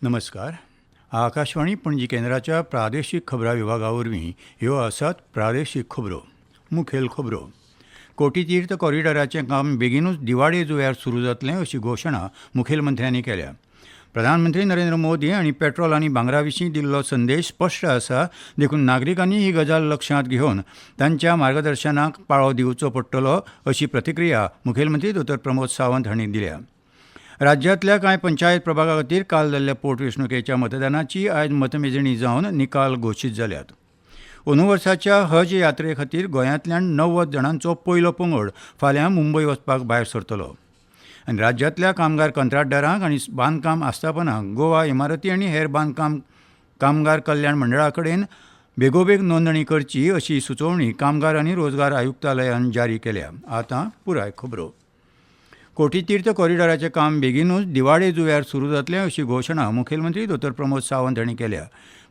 नमस्कार. आकाशवाणी पणजी केंद्राच्या प्रादेशीक खबरां विभागा वरवीं ह्यो आसात प्रादेशीक खबरो. मुखेल खबरो. कोटी तीर्थ कॉरिडॉराचें काम बेगीनूच दिवाळे जुंव्यार सुरू जातलें अशी घोशणा मुखेलमंत्र्यांनी केल्या. प्रधानमंत्री नरेंद्र मोदी हांणी पेट्रोल आनी भांगरा विशीं दिल्लो संदेश स्पश्ट आसा, देखून नागरिकांनी ही गजाल लक्षांत घेवन तांच्या मार्गदर्शनाक पाळो दिवचो पडटलो अशी प्रतिक्रिया मुखेलमंत्री दोतोर प्रमोद सावंत हांणी दिल्या. राज्यांतल्या कांय पंचायत प्रभागा खातीर काल जाल्ल्या पोटवेंचणुकेच्या मतदानाची आयज मतमेजणी जावन निकाल घोशीत जाल्यात. अंदू वर्साच्या हज यात्रे खातीर गोंयांतल्यान 90 जाणांचो पयलो पंगड फाल्यां मुंबय वचपाक भायर सरतलो. आनी राज्यांतल्या कामगार कंत्राटदारांक आनी बांदकाम आस्थापनांक गोवा इमारती आनी हेर बांदकाम कामगार कल्याण मंडळा कडेन बेगोबेग नोंदणी करची अशी सुचोवणी कामगार आनी रोजगार आयुक्तालयान जारी केल्या. आतां पुराय खबरो. कोटी तीर्थ कॉरिडॉराचें काम बेगीनूच दिवाळे जुंव्यार सुरू जातलें अशी घोशणा मुखेलमंत्री दोतोर प्रमोद सावंत हांणी केल्या.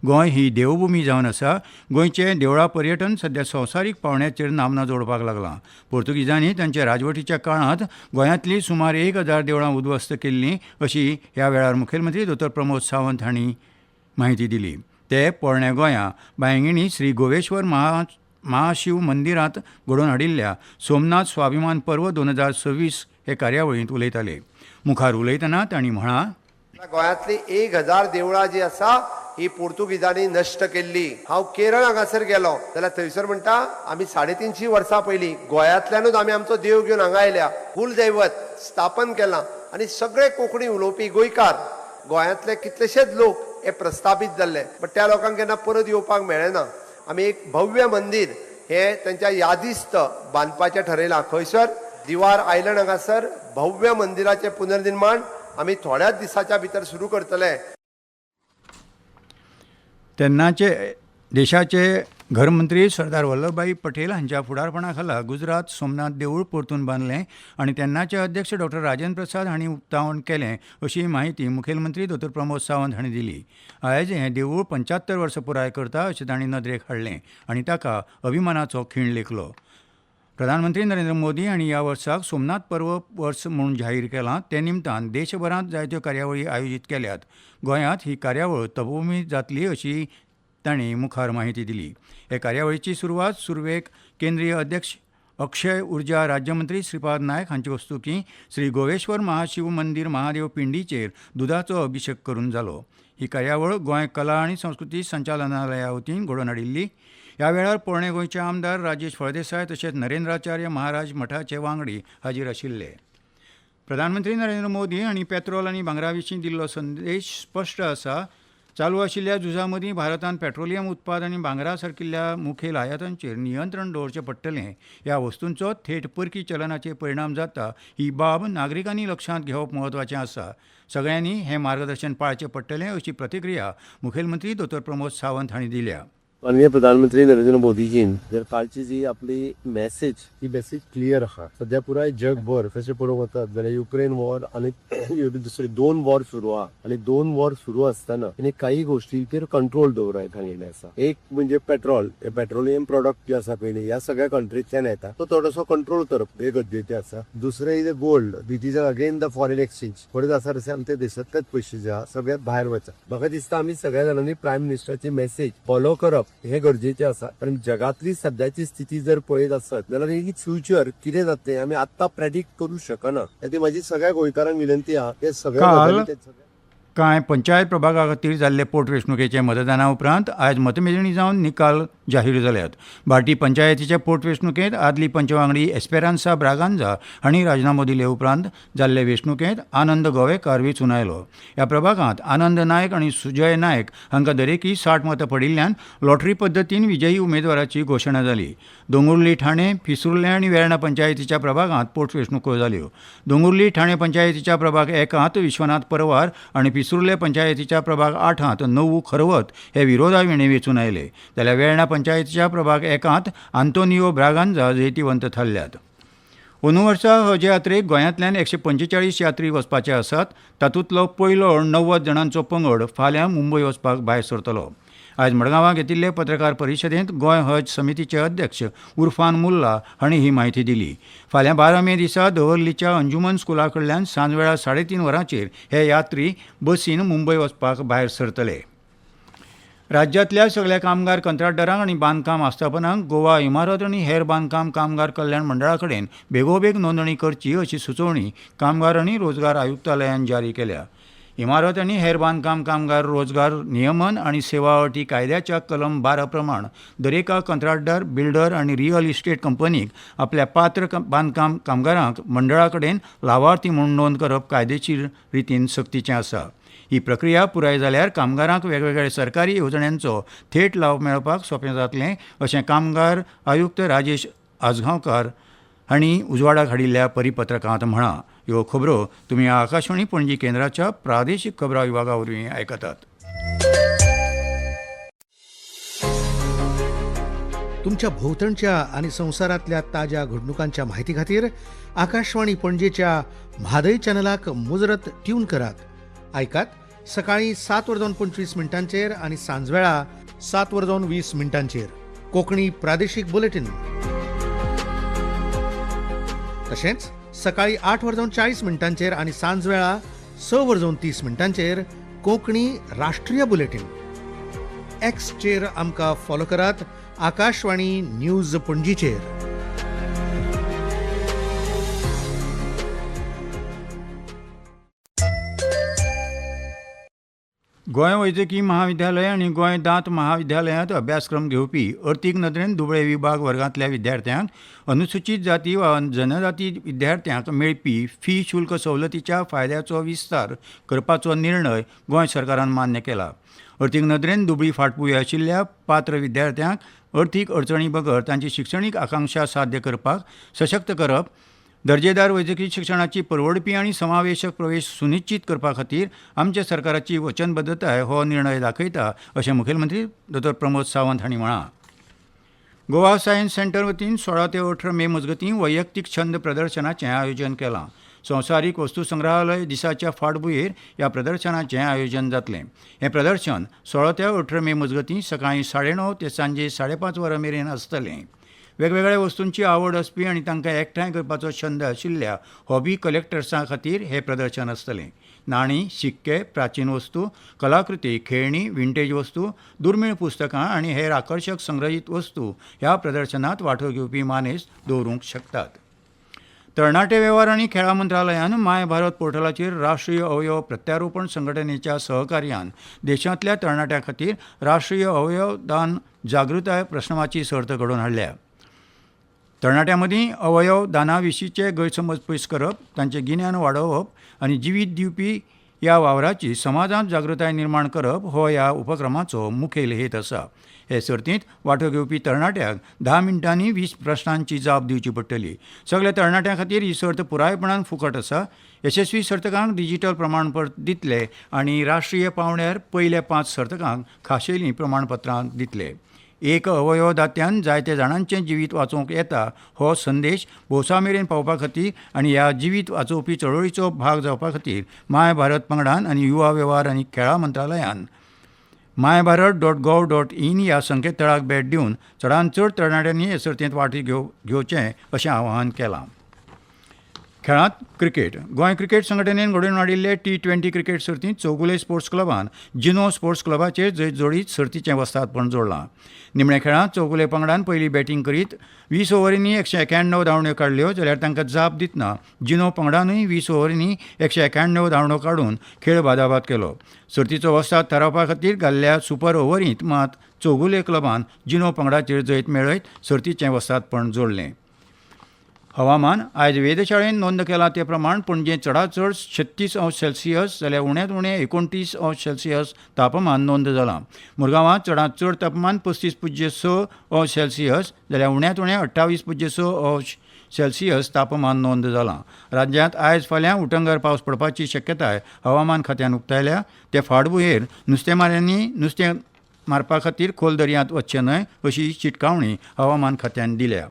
गोंय ही देवभुमी जावन आसा. गोंयचें देवळां पर्यटन सध्या संवसारीक पावंड्याचेर नामना जोडपाक लागलां. पोर्तुगीजांनी तांच्या राजवटीच्या काळांत गोंयांतलीं सुमार 1000 देवळां उद्ध्वस्त केल्लीं अशी ह्या वेळार मुखेलमंत्री दोतोर प्रमोद सावंत हांणी माहिती दिली. ते पोरण्या गोंया बायंगिणी श्री गोवेश्वर महाशिव मंदिरांत घडोवन हाडिल्ल्या सोमनाथ स्वाभिमान पर्व 2026 हे कार्यावळींत उलयताले. मुखार उलयतना तांणी म्हळां, गोंयांतली 1000 देवळां जी आसा ही पोर्तुगीजांनी नश्ट केल्ली. हांव केरळ हांगासर गेलो जाल्यार थंयसर म्हणटा आमी 350 वर्सां पयलीं गोंयांतल्यानूच आमी आमचो देव घेवन हांगा आयल्या, कुलदैवत स्थापन केलां आनी सगळे कोंकणी उलोवपी गोंयकार गोंयांतले कितलेशेच लोक हे प्रस्थापीत जाल्ले. बट त्या लोकांक केन्ना परत येवपाक मेळना. आमी एक भव्य मंदीर हे तांच्या यादीस्त बांदपाचें ठरयलां. खंयसर दिवार आयलंड हांगासर भव्य मंदिराचें पुनर्निर्माण आमी थोड्याच दिसाच्या भितर सुरू करतले. तेन्नाचे देशाचे घरमंत्री सरदार वल्लभभाई पटेल हांच्या फुडारपणा खाला गुजरात सोमनाथ देवूळ परतून बांदलें आनी तेन्नाचे अध्यक्ष डॉ राजेंद्र प्रसाद हांणी उक्तावण केलें अशी माहिती मुखेलमंत्री दोतोर प्रमोद सावंत हांणी दिली. आयज हें देवूळ 75 वर्सां पुराय करता अशें तांणी नदरेक हाडलें आनी ताका अभिमानाचो खीण लेखलो. प्रधानमंत्री नरेंद्र मोदी हांणी ह्या वर्साक सोमनाथ पर्व वर्स म्हणून जाहीर केलां. ते निमतान देशभरांत जायत्यो कार्यावळी आयोजीत केल्यात. गोंयांत ही कार्यावळ तपोभुमी जातली अशी तांणी मुखार माहिती दिली. हे कार्यावळीची सुरवात सुरवेक केंद्रीय अध्यक्ष अक्षय उर्जा राज्यमंत्री श्रीपाद नायक हांचे हस्तुकीं श्री गोवेश्वर महाशिव मंदिर महादेव पिंडीचेर दुदाचो अभिशेक करून जालो. ही कार्यावळ गोंय कला आनी संस्कृती संचालनालया वतीन घडोवन हाडिल्ली. ह्या वेळार पोरणे गोंयचे आमदार राजेश फळदेसाय तशेंच नरेंद्राचार्य महाराज मठाचे वांगडी हाजीर आशिल्ले. प्रधानमंत्री नरेंद्र मोदी हांणी पेट्रोल आनी भांगरा विशीं दिल्लो संदेश स्पश्ट आसा. चालू आशिल्ल्या झुजा मदीं भारतान पेट्रोलियम उत्पाद आनी भांगरा सारकिल्ल्या मुखेल आयातांचेर नियंत्रण दवरचें पडटलें. ह्या वस्तूंचो थेट परकी चलनाचेर परिणाम जाता ही बाब नागरिकांनी लक्षांत घेवप म्हत्वाचें आसा. सगळ्यांनी हें मार्गदर्शन पाळचें पडटलें अशी प्रतिक्रिया मुखेलमंत्री दोतोर प्रमोद सावंत हांणी दिल्या. माननीय प्रधानमंत्री नरेंद्र मोदीजीन जर कालची जी आपली मेसेज ही मेसेज क्लियर आहा. सध्या पुराय जगभर तशें पळोवंक वतात जाल्यार युक्रेन वॉर आनी दुसरे 2 वॉर सुरू आहा आनी 2 वॉर सुरू आसतना आनी काही गोष्टींचेर कंट्रोल दवराय सांगिल्लें आसा. एक म्हणजे पेट्रोल, पेट्रोलियम प्रोडक्ट जे आसा पयलीं ह्या सगळ्या कंट्रींतल्यान येता तो थोडोसो कंट्रोल करप हे गरजेचें आसा. दुसरें is gold, that is again the foreign exchange. थोडे आसा तशें आमचे देशांतलेच पयशे जे आहा सगळ्यात भायर वचा. म्हाका दिसता आमी सगळ्या जाणांनी प्रायम मिनिस्टराची मेसेज फॉलो करप हे गरजेचे आसा. कारण जगातली सध्याची स्थिती जर पळयत आसत जाल्यार ही फ्युचर कितें जातलें आमी आत्तां प्रेडिक्ट करूंक शकना. ती म्हाजी सगळ्या गोंयकारांक विनंती आहा हे सगळे कांय पंचायत प्रभागा खातीर जाल्ले पोटवेंचणुकेचे मतदाना उपरांत आयज मतमेजणी जावन निकाल जाहीर जाल्यात. बार्टी पंचायतीचे पोटवेंचणुकेंत आदली पंचवांगडी एस्पेरान्सा ब्रागांझा हांणी राजिनामो दिले उपरांत जाल्ले वेंचणुकेंत आनंद गोवेकार वेंचून आयलो. ह्या प्रभागांत आनंद नायक आनी सुजय नायक हांकां दरेकी 60 मतां पडिल्ल्यान लॉटरी पद्दतीन विजयी उमेदवाराची घोशणा जाली. दोंगुर्ली ठाणे, पिसुर्ले आनी वेर्णा पंचायतीच्या प्रभागांत पोटवेंचणुको जाल्यो. दोंगुर्ली ठाणे पंचायतीच्या प्रभाग 1 विश्वनाथ परवार आनी पिसुर्ले पंचायतीच्या प्रभाग 8 नवू खरवत हे विरोधाविणे वेंचून आयले. जाल्यार वेर्णा पंचायतीच्या प्रभाग 1 आंतोनियो ब्रागांझा जैतिवंत थारल्यात. अंदू वर्सा हज यात्रेक गोंयांतल्यान 145 यात्री वचपाचे आसात. तातूंतलो पयलो 90 जाणांचो पंगड फाल्यां मुंबय वचपाक भायर सरतलो. आयज मडगांवां घेतिल्ले पत्रकार परिशदेंत गोंय हज समितीचे अध्यक्ष उरफान मुल्ला हांणी ही म्हायती दिली. फाल्यां 12 मे दिसा दवर्लीच्या अंजुमन स्कुला कडल्यान सांजवेळा 3:30 वरांचेर हे यात्री बसीन मुंबय वचपाक भायर सरतले. राज्यांतल्या सगळ्या कामगार कंत्राटदारांक आनी बांदकाम आस्थापनांक गोवा इमारत आनी हेर बांदकाम कामगार कल्याण मंडळा कडेन बेगोबेग नोंदणी करची अशी सुचोवणी कामगार आनी रोजगार आयुक्तालयान जारी केल्या. इमारत आनी हेर बांदकाम कामगार रोजगार नियमन आनी सेवा अटी कायद्याच्या कलम 12 प्रमाण दरेका कंत्राटदार, बिल्डर आनी रियल इस्टेट कंपनीक आपल्या पात्र बांदकाम कामगारांक मंडळा कडेन लावार्थी म्हूण नोंद करप कायदेशीर रितीन सक्तीचें आसा. ही प्रक्रिया पुराय जाल्यार कामगारांक वेगवेगळ्या सरकारी येवजण्यांचो थेट लाव मेळोवपाक सोंपें जातलें अशें कामगार आयुक्त राजेश आजगांवकार हांणी उजवाडाक हाडिल्ल्या परिपत्रकांत म्हळां. ह्यो खबरो तुमी आकाशवाणी पणजी केंद्राच्या प्रादेशीक खबरां विभागा वरवीं आयकतात. तुमच्या भोवतणच्या आणि संवसारांतल्या ताज्या घडणुकांच्या म्हायती खातीर आकाशवाणी पणजेच्या म्हादय चॅनलाक मुजरत ट्यून करात. ऐकात सकाळी 7:25 आणि सांजवेळा 7:20 कोंकणी प्रादेशीक बुलेटिन. तशेंच सकाळी 8:40 आणि सांजवेळा 6:30 कोंकणी राष्ट्रीय बुलेटिन. एक्सचेर आमकां फॉलो करात. आकाशवाणी न्यूज पणजीचेर. गोंय वैजकी महाविद्यालय आनी गोंय दांत महाविद्यालयांत अभ्यासक्रम घेवपी अर्थीक नदरेन दुबळे विभाग वर्गांतल्या विद्यार्थ्यांक अनुसूचीत जाती वा जनजाती विद्यार्थ्यांक मेळपी फी शुल्क सवलतीच्या फायद्याचो विस्तार करपाचो निर्णय गोंय सरकारान मान्य केला. अर्थीक नदरेन दुबळी फाटभूंय आशिल्ल्या पात्र विद्यार्थ्यांक अर्थीक अडचणी बगर तांची शिक्षणीक आकांक्षा साध्य करपाक सशक्त करप, दर्जेदार वैजकी शिक्षणाची परवडपी आनी समावेशक प्रवेश सुनिश्चित करपा खातीर आमच्या सरकाराची वचनबद्धताय हो निर्णय दाखयता अशें मुखेलमंत्री डॉ. प्रमोद सावंत हांणी म्हळां. गोवा सायन्स सेंटर वतीन 16 ते 18 मे मजगतीं वैयक्तीक छंद प्रदर्शनाचें आयोजन केलां. संवसारीक वस्तुसंग्रहालय दिसाच्या फाटभुंयेर ह्या प्रदर्शनाचें आयोजन जातलें. हें प्रदर्शन 16 ते 18 मे मजगतीं सकाळीं 9:30 ते सांजे 5:30 वरां मेरेन आसतलें. वेगवेगळ्या वस्तूंची आवड आसपी आनी तांकां एकठांय करपाचो छंद आशिल्ल्या हॉबी कलेक्टर्सां खातीर हें प्रदर्शन आसतलें. नाणीं, शिक्के, प्राचीन वस्तू, कलाकृती, खेळणी, विंटेज वस्तू, दुर्मीळ पुस्तकां आनी हेर आकर्शक संग्रहीत वस्तू ह्या प्रदर्शनांत वांटो घेवपी मानेस्त दवरूंक शकतात. तरणाटे वेव्हार आनी खेळां मंत्रालयान माय भारत पोर्टलाचेर राष्ट्रीय अवयव प्रत्यारोपण संघटनेच्या सहकार्यान देशांतल्या तरणाट्यां खातीर राष्ट्रीय अवयव दान जागृताय प्रस्नावाची सर्त घडोवन हाडल्या. तरणाट्यां मदीं अवयव दाना विशींचे गैरसमज पयस करप, तांचें गिन्यान वाडोवप आनी जिवीत दिवपी ह्या वावराची समाजांत जागृताय निर्माण करप हो ह्या उपक्रमाचो मुखेल हेत आसा. हे सर्तींत वांटो घेवपी तरणाट्यांक 10 मिनटांनी 20 प्रस्नांची जाप दिवची पडटली. सगळ्या तरणाट्यां खातीर ही सर्त पुरायपणान फुकट आसा. यशस्वी सर्तकांक डिजिटल प्रमाणपत्र दितले आनी राष्ट्रीय पावंड्यार पयल्या 5 सर्तकांक खाशेलीं प्रमाणपत्रां दितले. एक अवयव दात्यान जायत्या जाणांचें जिवीत वाचोवंक येता हो संदेश भोवसा मेरेन पावपा खातीर आनी ह्या जिवीत वाचोवपी चळवळीचो भाग जावपा खातीर माय भारत पंगडान आनी युवा वेव्हार आनी खेळां मंत्रालयान mybharat.gov.in ह्या संकेतथळाक भेट दिवन चडांत चड तरणाट्यांनी हे सर्तींत वांटो घेवचें अशें आवाहन केलां. खेळांत क्रिकेट. गोंय क्रिकेट संघटनेन घडोवन हाडिल्ले T20 क्रिकेट सर्तींत चौगुले स्पोर्ट्स क्लबान जिनो स्पोर्ट्स क्लबाचेर जैत जोडीत सर्तीचें वस्तादपण जोडलां. निमणे खेळांत चौगुले पंगडान पयलीं बॅटिंग करीत 20 ओव्हरींनी 191 धांवड्यो काडल्यो जाल्यार तांकां जाप दितना जिनो पंगडानूय 20 ओव्हरींनी 191 धांवड्यो काडून खेळ बादाबाद केलो. सर्तीचो वस्ताद थारावपा खातीर घाल्ल्या सुपर ओव्हरींत मात चौगुले क्लबान जिनो पंगडाचेर जैत मेळयत सर्तीचें वस्तादपण जोडलें. हवामान. आयज वेधशाळेन नोंद केला ते प्रमाण पणजे चडांत चड 36°C जाल्यार उण्यांत उणें 29°C तापमान नोंद जालां. मुरगांवां चडांत चड तापमान 35.6°C जाल्यार उण्यांत उणें 28.6°C तापमान नोंद जालां. राज्यांत आयज फाल्यां उटंगार पावस पडपाची शक्यताय हवामान खात्यान उक्तायल्या. ते फाटभुंयेर नुस्तेमाऱ्यांनी नुस्तें मारपा खातीर खोल दर्यांत वचचें न्हय अशी चिटकावणी हवामान खात्यान दिल्या.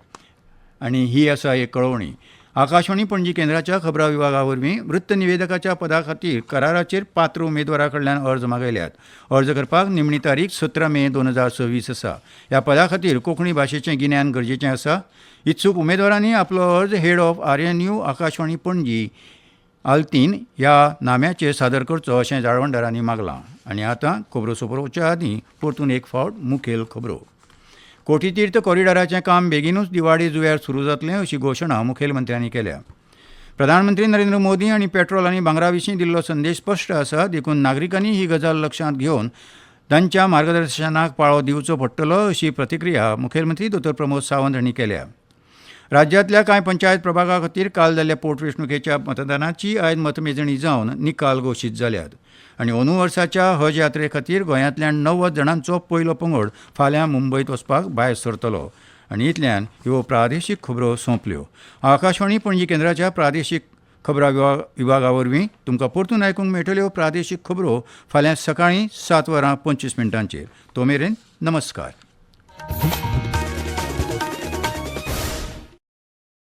आनी ही आसा एक कळवणी. आकाशवाणी पणजी केंद्राच्या खबरां विभागा वरवीं वृत्त निवेदकाच्या पदा खातीर कराराचेर पात्र उमेदवारा कडल्यान अर्ज मागयल्यात. अर्ज करपाक निमणी तारीख 17 मे 2026 आसा. ह्या पदा खातीर कोंकणी भाशेचें गिन्यान गरजेचें आसा. इत्सूक उमेदवारांनी आपलो अर्ज head of RNU Akashvani Panaji आल्तीन ह्या नाम्याचेर सादर करचो अशें जाळवणदारांनी मागलां. आनी आतां खबरो सोंपोवच्या आदीं परतून एक फावट मुखेल खबरो. कोठी तीर्थ कॉरिडॉराचें काम बेगीनूच दिवाळी जुंव्यार सुरू जातलें अशी घोशणा मुखेलमंत्र्यांनी केल्या. प्रधानमंत्री नरेंद्र मोदी हांणी पेट्रोल आनी भांगरा विशीं दिल्लो संदेश स्पश्ट आसा. देखून नागरिकांनी ही गजाल लक्षांत घेवन तांच्या मार्गदर्शनाक पाळो दिवचो पडटलो अशी प्रतिक्रिया मुखेलमंत्री दोतोर प्रमोद सावंत हांणी केल्या. राज्यांतल्या कांय पंचायत प्रभागा खातीर काल जाल्ल्या पोटवेंचणुकेच्या मतदानाची आयज मतमेजणी जावन निकाल घोशीत जाल्यात. आनी अंदू वर्साच्या हज यात्रे खातीर गोंयांतल्यान 90 जाणांचो पयलो पंगड फाल्यां मुंबयत वचपाक भायर सरतलो. आनी इतल्यान ह्यो प्रादेशीक खबरो सोंपल्यो. आकाशवाणी पणजी केंद्राच्या प्रादेशीक खबरां विभागा वरवीं तुमकां परतून आयकूंक मेळटल्यो प्रादेशीक खबरो फाल्यां सकाळीं 7:25 तो मेरेन नमस्कार.